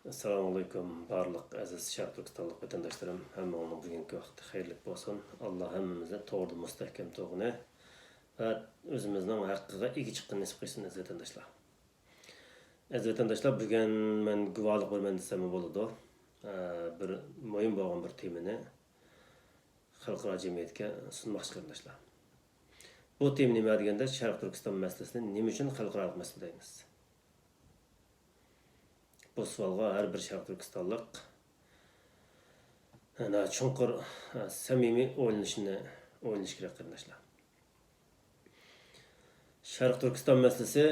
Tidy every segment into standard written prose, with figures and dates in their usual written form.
Assalamu alaikum barliq aziz Sharq Turkistonlik vatandoshlarım. Hammanın bugünkü vaqti xayrlik bolsun. Allah hammamizni to'g'ri mustahkam to'g'ini va o'zimizning haqqiga ega chiqqan nasib qilsin aziz vatandoshlar. Aziz vatandoshlar, bugun men guvohlik berman desam bo'ladi. Bir muhim bo'lgan bir temani xalqaro jamiyatga sunmoqchi qarindoshlar. Bu tema nima deganda Sharq Turkiston masalasini nima uchun xalqaro masala deymiz? Bu savolga har bir Sharq Turkistonlik chunqur samimiy o'ylash kerak qarindoshlar. Sharq Turkiston masalasi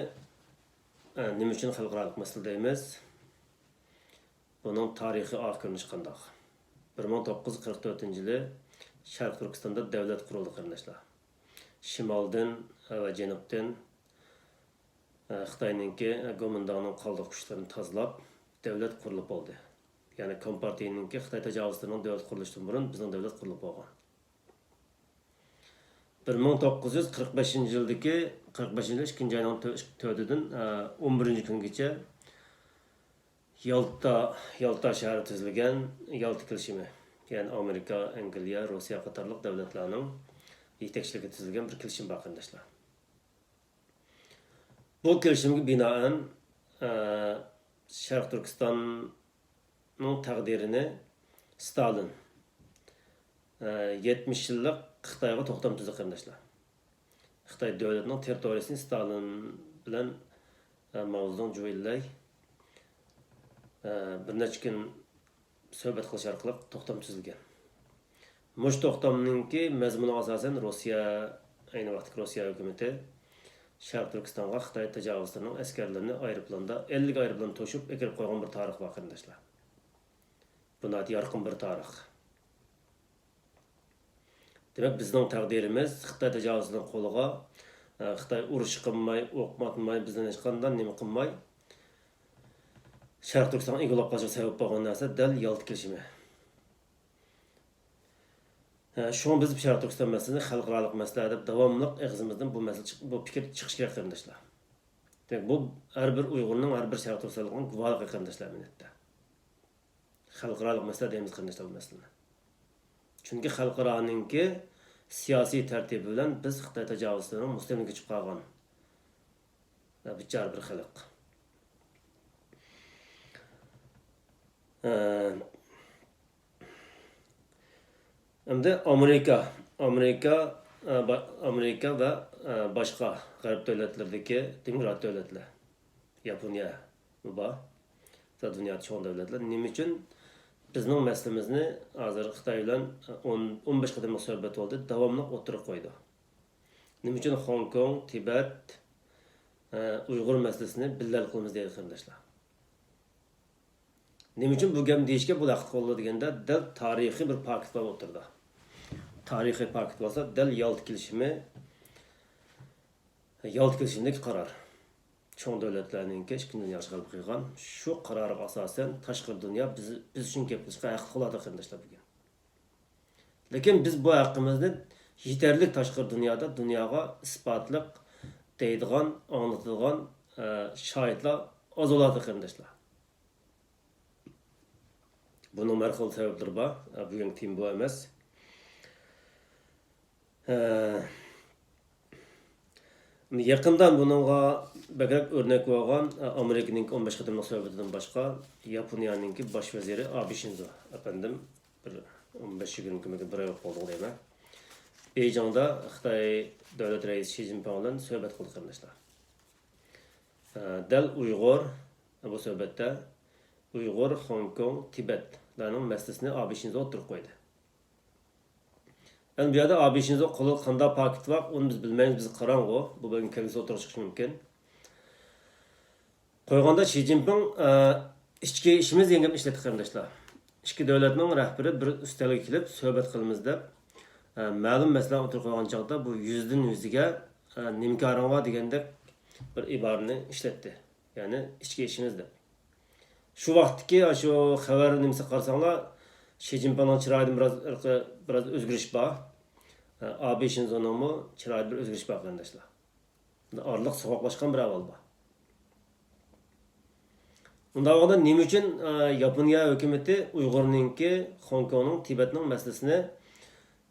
nima uchun xalqaro masala deymiz? Buning tarixiy oqirinishi qanday? 1944-yili Sharq Turkistonda davlat qurildi qarindoshlar. Shimoldan va janubdan Xitoyninki Gomindanning qoldiq kuchlarini tozalab davlat qurilib oldi. Ya'ni Kompartiyaninki Xitoy tajovuzlarining davlat qurilishidan burun bizning davlat qurilib bo'lgan. 1945-yildagi 45-yil 2-oyning 4-idan 11-kungacha Yalta shahri tuzilgan Yalta kelishimi. Ya'ni Amerika, Angliya, Rossiya qatorliq davlatlarning yetakchiligida tuzilgan bir kelishim bor qarindoshlar. Bu kelishimga binoan Sharq Turkistonning taqdirini Stalin 70 yillik Xitoyga to'xtam tuzdi qarindoshlar. Xitoy davlatining territoriyasini Stalin bilan Mao Zedong Juilay bir necha kun suhbat qilish orqali to'xtam tuzilgan. Mush to'xtamninki mazmuni asosan ayni vaqtdagi Rossiya hukumati Sharq Turkistonga Xitoy tajovuzlarining askarlarini aeroplanda 50 aeroplan to'shib ekirib qo'ygan bir tarix bor qarindoshlar. Bu nati yorqin bir tarix. Demak, bizning taqdirimiz Xitoy tajovuzlarining qo'liga Xitoy urush qilmay, o'qmatmay, bizdan hech qanday nima qilmay Sharq Turkistonga egallab qolishga sabab bo'lgan narsa dal Yalta kelishimi. Şunu biz Sharq Turkiston masalasini xalqaro masala deb davomli og'zimizdan bu fikr chiqish kerak qarindoshlar. Demak, bu har bir Uyg'urning, har bir Sharq Turkistonlikning guvohi qarindoshlar minatda. Xalqaro masala deymiz qarindoshlar bu masalani. Chunki xalqaroninki siyosiy tartibi bilan biz Xitoy tajovuzlarining mustamlika chiqib qolgan bichar bir xalq. Endi Amerika va boshqa g'arb davlatlaridagi demokrat davlatlar, Yaponiya va dunyoda cho'ng davlatlar nima uchun bizning masalamizni hozir Xitoy bilan 15 qadamli suhbat oldi, davomli o'tirib qo'ydi. Nima uchun Hong Kong, Tibet, Uyg'ur masalasini birga qilamiz deydi qarindoshlar. Nima uchun bu gap deyishga bu vaqt qoldi deganda dal tarixiy bir paket bilan o'tirdi. Tarixiy paket bo'lsa dal Yalta kelishimidagi qaror. Cho'ng davlatlarning hech kimdan yaxshi qabul qilgan shu qarorga asosan tashqi dunyo biz uchun gap qilishga haq qiladi qarindoshlar bugun. Lekin biz bu haqqimizni yetarli tashqi dunyoga isbotlab deydigan, anlatadigan shohidlar oz bo'ladi qarindoshlar. Bunun marxil sebepleri var. Bugün tim bu emas. Yakından bununla bakrak örnek olan Amerika'nın 15 qadamlık söhbetinden başka Yaponiyanınki baş veziri Abe Shinzo efendim bir 15-20 gün bir ay oldu deyme. Beijing'da Xitoy davlat reisi Xi Jinping bilan söhbet qildi qarindoshlar. Dal Uyg'ur bu söhbetde Uyg'ur, Hong Kong, Tibet larning masalasini Abe Shinzo o'tirib qo'ydi. Endi bu yerda Abe Shinzo qo'li qanday paket bor, uni biz bilmaymiz, biz qarang'u. Bu bugun kelgusi o'tirib chiqishi mumkin. Qo'yganda Xi Jinping ichki ishimiz degan gapni ishlatdi qarindoshlar. Ikki davlatning rahbari bir ustalga kelib suhbat qilamiz deb ma'lum masalalarni o'tirib qo'ygan chog'da bu yuzdan yuziga nimkoring bor degandek bir iborani ishlatdi. Ya'ni ichki ishimiz deb. Şu vaqtki şu xabar nimasi qarasanglar Xi Jinpingning chiroyida biraz o'zgarish bor. Abe Shinzoning chiroyida bir o'zgarish bor qarindoshlar. Orliq sovuqlashgan bir ahvol bor. Unda vaqtda nima uchun Yaponiya hukumati Uyg'urninki, Hong Kongning, Tibetning masalasini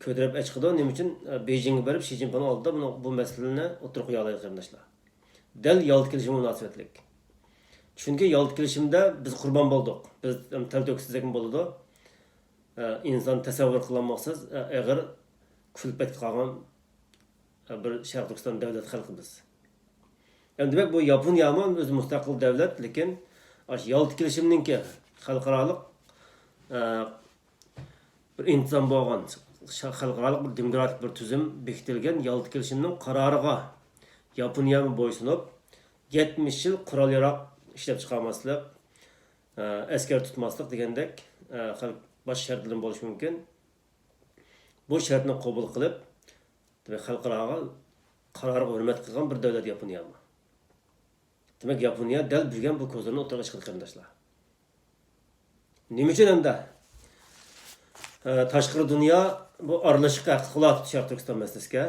ko'tarib chiqdi? Nima uchun Beijingga borib Shi Jinping oldida bu masalani o'tirib qo'ya oladi qarindoshlar? Dal Yalta kelishimi munosabatlik. Chunki Yalta kelishimda biz qurbon bo'ldik. Biz til to'kisizlik bo'ldi. İnsan tasavvur qilolmoqsiz og'ir kulpatga qolgan bir Sharq Turkiston davlat xalqi biz. Demak bu Yaponiya ham o'zi mustaqil davlat, lekin Yalta kelishimininki xalqaro bir intizom bo'lgan, xalqaro bir demokratik bir tuzum bekitilgan Yalta kelishimining qaroriga Yaponiya bo'ysunib 70 yil qurol-yarog' ishlab chiqarmaslik, askar tutmaslik degandek bosh shartlar bo'lishi mumkin. Bu shartni qabul qilib, demak xalqaro qarorga hurmat qilgan bir davlat Yaponiya. Demak Yaponiya dal bilgan bu ko'zlarni o'tirg'ish qildi qarindoshlar. Nima uchun endi tashqi dunyo bu aralashishga qilat Sharq Turkiston masalasiga.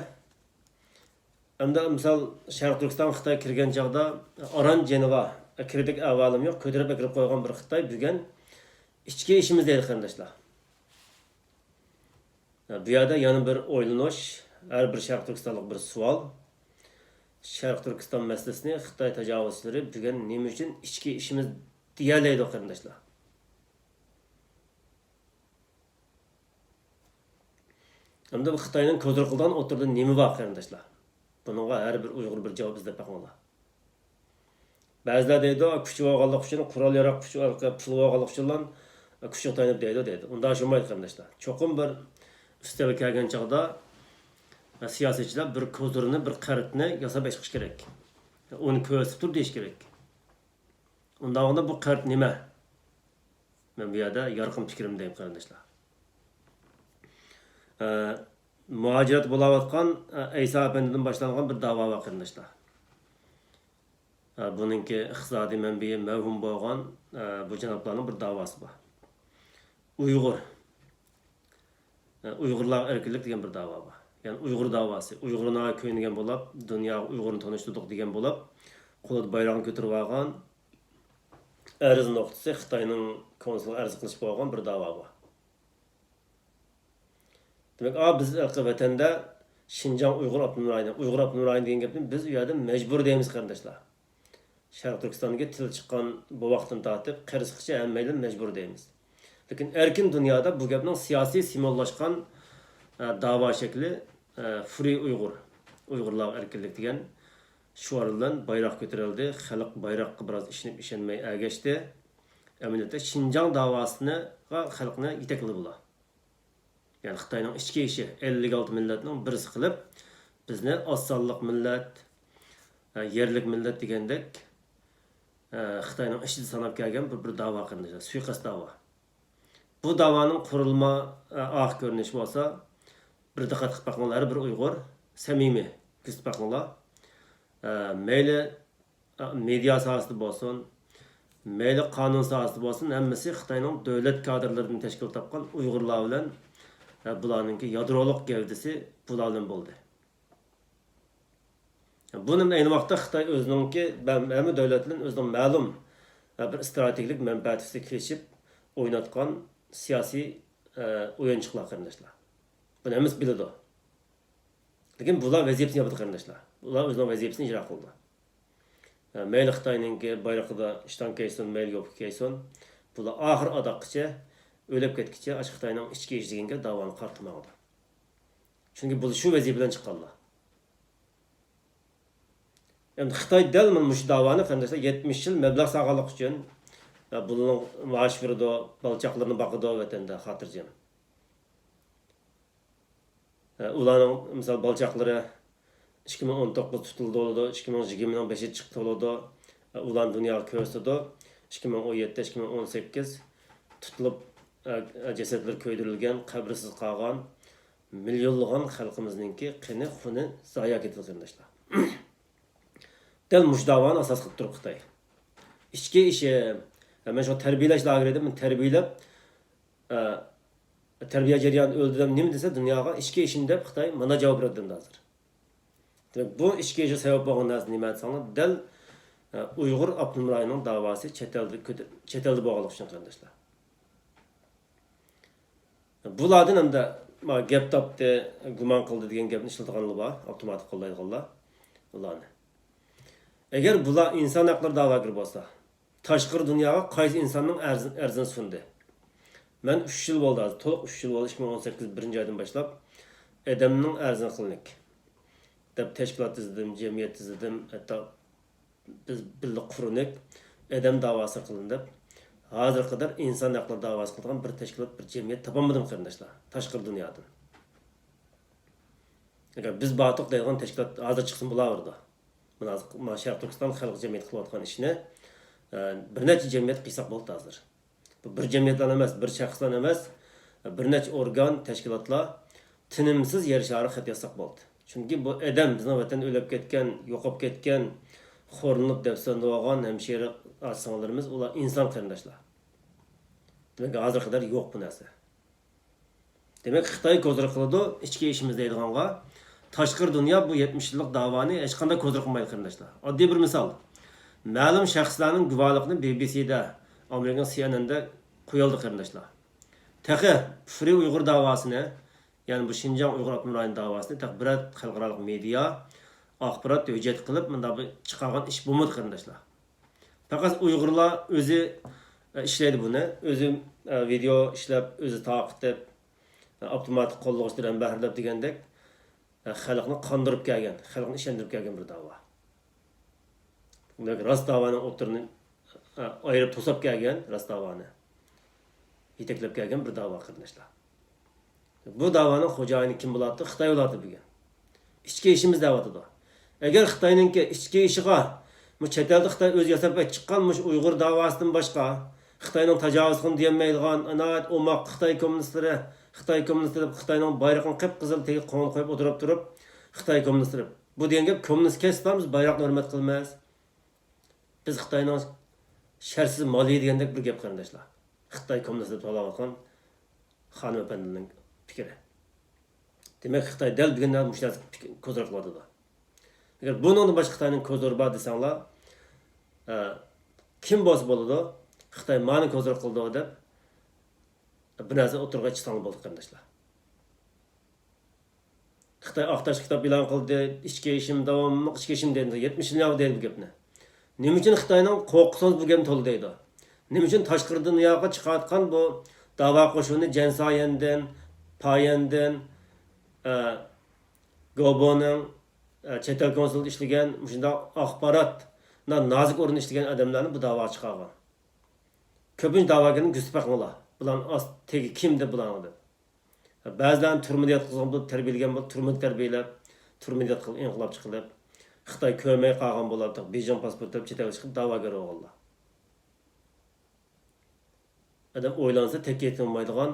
Endi misol Sharq Turkiston Xitoy kirgan chog'da Aran Jeneva kirdik avalim yo'q, ko'tarib kirib qo'ygan bir Xitoy bilgan ichki ishimiz deydi qarindoshlar. Bu yerda yana bir o'ylanish, har bir Sharq Turkistonlik bir savol. Sharq Turkiston masalasini Xitoy tajovuzchilari bilgan nima uchun ichki ishimiz deyaladi qarindoshlar. Endi bu Xitoyning ko'zir qildan o'tirdi nima bor qarindoshlar? Bunga har bir Uyg'ur bir javob izlab baqmoqlar. Ba'zilar deydi, kuch olganlik uchun qurol yarog' kuch pul olganlik uchun kuch o'tayib deydi. Unda shumaydi qarindoshlar. Cho'qim bir üstelik kelgan chog'da siyosatchilar bir ko'zirini, bir qaritni yasab chiqish kerak. Uni ko'rsatib tur deyish kerak. Unda bu qarit nima? Men bu yerda yorqin fikrim deyim qarindoshlar. Muhacirat bo'layotgan Aysa Efendi'den boshlangan bir da'vo var qarindoshlar. Buningki iqtisodiy manbai mavhum bo'lgan bu janoblarning bir da'vosi bor. Uyg'urlar erkinlik degan bir da'vo bor. Yani Uyg'ur da'vosi. Uyg'urlar ko'yingan bo'lib, dunyo Uyg'urni tanishtirdik degan bo'lib, qo'lida bayrog'ini ko'tarib olgan arz nuqtasi Xitoyning konsul arz qilish bo'lgan bir da'vo bor. Demek biz vatanda Şinjan Uyghur Abdunur Rayni degan gapni biz u yerda majbur deymiz qarindoshlar. Sharq Turkistonga til chiqqan bu vaqtdan tortib qirsiqcha hammaylar majbur deymiz. Lekin erkin dunyoda bu gapning siyosiy simollashgan da'vo shakli Free Uyg'urlar erkinlik degan shuar bilan bayroq ko'tarildi. Xalq bayroqqa biroz ishonmay ergashdi. Amaliyotda Şinjan davosini xalqni yetakladi bular. Yani Xitoyning ichki ishi 56 millatning birisi qilib bizni osonliq millat, yerlik millat degandek Xitoyning ishida sanab kelgan bir da'vo qilindi, suiqasd da'vo. Bu da'voning qurilma oq ko'rinishi bo'lsa, bir diqqat qilib bakmalar bir Uyg'ur samimiy kuzatib bakmalar. Mayli media sohasida bo'lsin, mayli qonun sohasida bo'lsin, hammasi Xitoyning davlat kadrlaridan tashkil topgan Uyg'urlar bilan bularninki yadroliq gavdasi bulardan bo'ldi. Bunun ayni vaqtda Xitoy o'zininki hamma davlatlarning o'zining ma'lum bir strategik manfaatini kelishib o'ynatgan siyosiy o'yinchiqlar qarindoshlar. Buni hamma biladi. Lekin bular vazifasini yapadi qarindoshlar. Ular o'zining vazifasini ijro qildi. Mayli Xitoyninki bayrog'ida ishdan kelsin, mayli yo'q kelsin, bular oxir odoqqicha o'lib ketkicha Xitoyning ichki ishligiga davoni qartmoqda. Chunki bu shu vazifadan chiqqanlar. Endi Xitoy dal mana shu davoni qarindoshlar 70 yil mablag' saqlanlik uchun buning maosh berdi, balchaqlarni boqidi vatanda xotirjam. Ularning misol balchaqlari 2019 tutildi, 2020 5 chiqdi bo'ldi. Ular dunyoga ko'rsatdi. 2017-2018 tutilib cesetler köydürülgen, kabrisiz qalgan milyonlagan xalqimizningki qini xuni zoya ketildi qarindoshlar. Dal mush davoni asos qilib turib Xitoy. Ichki ishi, men shu tarbiyalash lagerida men tarbiya jarayoni o'ldiram nima desa dunyoga ichki ishim deb Xitoy mana javob berdi hozir. Demak bu ichki ishi sabab bo'lgan narsa nima desanglar, dal Uyg'ur Abdunum rayonining davosi chet elda bo'lganligi uchun qarindoshlar. Bulardan hamda gap topdi, gumon qildi degan gapni ishlatganlar bor, avtomatik qo'llaydiganlar. Ularni. Agar bular inson haqlari da'vogir bo'lsa, tashqari dunyoga qaysi insonning arzini sundi. Men 3 yil bo'ldi, to'liq 3 yil bo'ldi 2018 birinchi oydan boshlab odamning arzini qildik. Deb tashkilot tuzdim, jamiyat tuzdim, hatto biz birlik qurdik, odam da'vosi qilindi. Hozir qadar inson haqlari da'vosi qilgan bir tashkilot, bir jamiyat topolmadim qarindoshlar, tashqari dunyodan. Agar biz batiq deydigan tashkilot hozir chiqsin bo'lardi. Mana Sharq Turkiston xalq jamiyati qilayotgan ishni bir necha jamiyat qilsak bo'ldi hozir. Bu bir jamiyatlar emas, bir shaxslar emas, bir necha organ, tashkilotlar tinimsiz yer shari xat yazsak bo'ldi. Chunki bu odam bizning vatan o'lib ketgan, yo'qolib ketgan, xo'rinib deb sandigan hemşire aslanlarımız ular inson qarindoshlar. Demak, hozir qadar yo'q bu narsa. Demak, Xitoy ko'zir qiladi, ichki ishimiz deydiganga, tashqari dunyo bu 70 yillik davoni hech qanday ko'zir qilmaydi qarindoshlar. Oddiy bir misol. Ma'lum shaxslarning guvohligini BBC'da, Amerika CNN'da qo'yildi qarindoshlar. Taqa Free Uyg'ur davosini, ya'ni bu Xinjiang Uyg'ur Abdunum rayoni davosini taqbirat xalqaro media axborot hujjat qilib, bunda bu chiqargan ish bo'lmadi qarindoshlar. Faqat Uyg'urlar o'zi ishlaydi buni, o'zi video ishlab, o'zi taqib avtomatik qo'llovchidan bahrdab degandek xalqni qondirib kelgan, xalqni ishontirib kelgan bir da'vo. Demak, rost da'voning o'tirini ayirib to'sab kelgan, rost da'voni yetaklab kelgan bir da'vo qarindoshlar. Bu da'voning xo'jayini kim bo'ladi? Xitoy bo'ladi bugun. Ichki ishimiz da'vatida. Agar Xitoyninki ichki ishiga bu chet elda Xitoy o'zi yasab chiqqan Uyg'ur davosidan boshqa Xitoyning tajovuz qilib demaydigan inoat o'moq Xitoy kommunistlari, Xitoyning bayrog'ini qip-qizil tegib qo'yib o'tirib turib, Xitoy kommunistlari. Bu degan gap kommunist kesamiz, bayroqni hurmat qilmaymiz. Biz Xitoyning sharsiz moliya degandek bir gap qarindoshlar. Xitoy kommunistlar to'layotgan xonim apandining fikri. Demak, Xitoy dal bugunda mushtas ko'zir qiladi. Agar bundan boshqa Xitoyning ko'ziri bor desanglar, kim bo'lsa bo'ladi, Xitoy mani ko'zir qildi deb bir narsa o'tirg'a chiqsang bo'ldi qarindoshlar. Xitoy Aqtash kitob e'lon qildi, ichki ishim davomli ichki ishim dedi, 70 yil deydi bu gapni. Nima uchun Xitoyning qo'rqsiz bu gapni to'ldi deydi? Nima uchun tashqari dunyoga chiqayotgan bu da'vo qo'shini Jansayandan, Payandan, Goboning chet el konsulida ishlagan, shunday axborotni nozik o'rin ishlagan odamlarni bu da'vo chiqargan. Ko'pincha da'vogarning g'isbaqlar. Bular tegi kim deb bularni. Ba'zilar turmada yotqizgan bo'lib, tarbiyalagan bo'lib, turmada tarbiyalab, turmada yotqizib inqilob chiqilib, Xitoy ko'rmay qolgan bo'ladi, Beijing pasport olib chet elga chiqib da'vogar bo'lganlar. Adam o'ylansa tek yetilmaydigan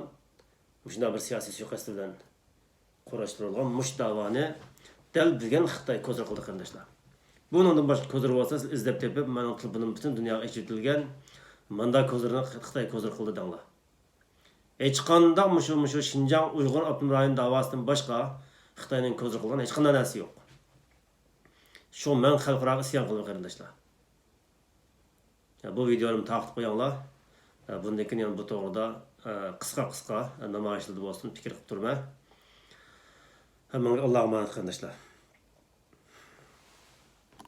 shunday bir siyosiy suiqasd bilan qurashtirilgan mush da'voni dal bilgan Xitoy ko'zir qildi qarindoshlar. Bundan boshqa ko'zir bo'lsa, izlab tepib, mana buning butun dunyoga echitilgan manda ko'zirni Xitoy ko'zir qildi danglar. Hech qanday mushu Xinjiang Uyg'ur Abdunum rayoni davosidan boshqa Xitoyning ko'zir qilgan hech qanday narsa yo'q. Shu men xalqaro isyon qildim qarindoshlar. Bu videoni taqib qo'yinglar. Bundan keyin ham bu to'g'rida qisqa namoyishlarda bo'lsin fikr qilib turma. Hammaga Allohga emanet qarindoshlar.